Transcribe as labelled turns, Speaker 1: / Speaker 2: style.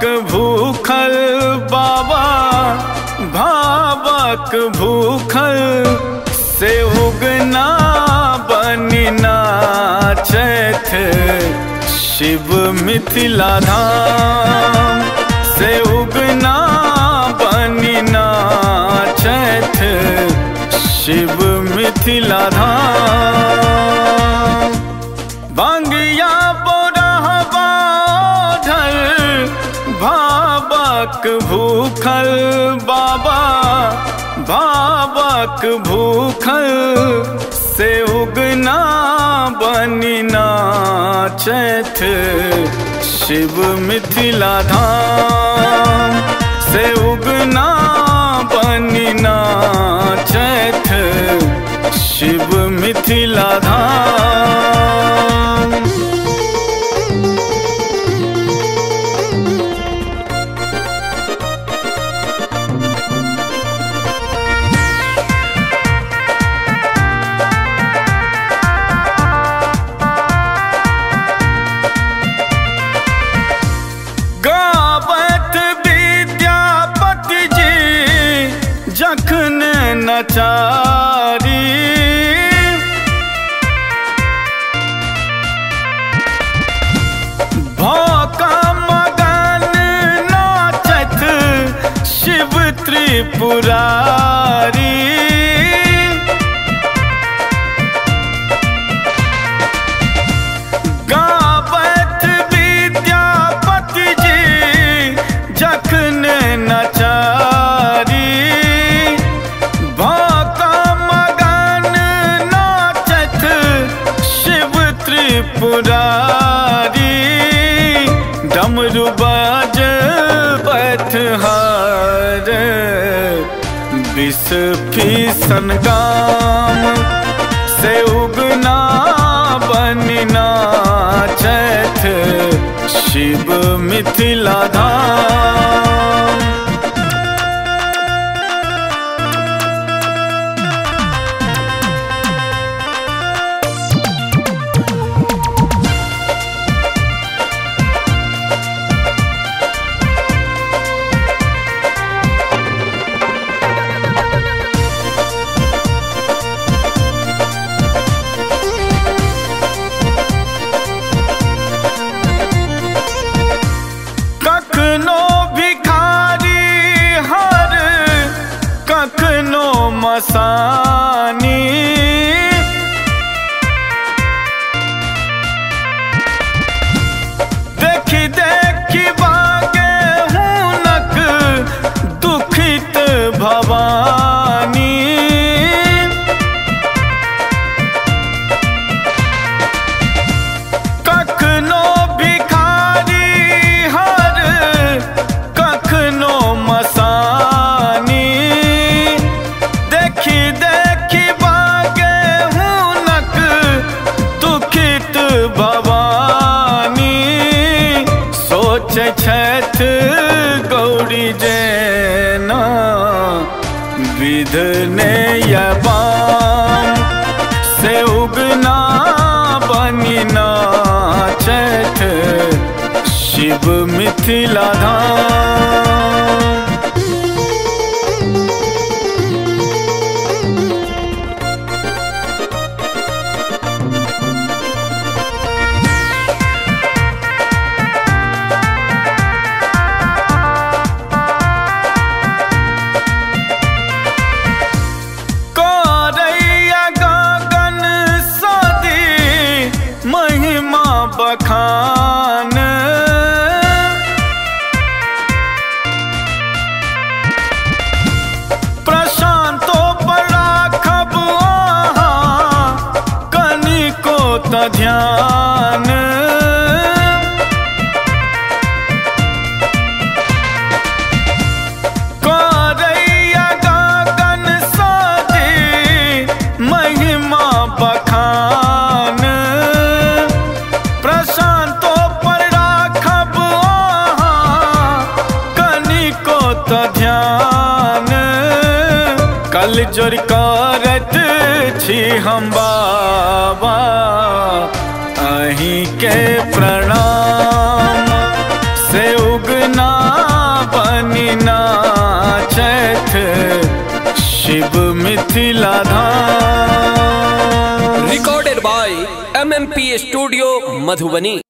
Speaker 1: भूखल बाबा भावक भूखल से उगना बनी नाचैत शिव मिथिला धाम से उगना बनी नाचैत शिव मिथिला धाम। बंगिया बोरहबा ढल भावक भूखल बाबा भावक भूखल से उगना बनी नाचैत शिव मिथिला धाम से उगना बनी नाचैत शिव मिथिला धाम। गावत विद्यापति जी जखन नचारी भौका मगन नाचत शिव त्रिपुरारी। गावत विद्यापति जी जखन नचारी भौका मगन नाचत शिव त्रिपुरारी। डमरू बाजत हार विष फीसन गाम से उगना बनी नाचैत शिव मिथिला धाम। कखनो भिखारी हर कखनो मसानी देखी देखी बागे हुनक दुखित भवानी। कखनो भिखारी हर कखनो मसानी देखी देखी बागे हुनक दुखित भवानी। सोच छथ गौरी जेना विधने यबाम से उगना बनी नाचैत शिव मिथिला धाम। करैया गगन सदी महिमा बखान प्रशांतो पर राखब अहाँ कनिको त ध्यान। करैया गगन सदी महिमा बखान प्रशांतो पर राखब अहाँ कनिको त ध्यान। कल जोर करत छी हम बाबा अहीं के प्रणाम से उगना शिव मिथिला धाम।
Speaker 2: Recorded by MMP Studio, Madhubani।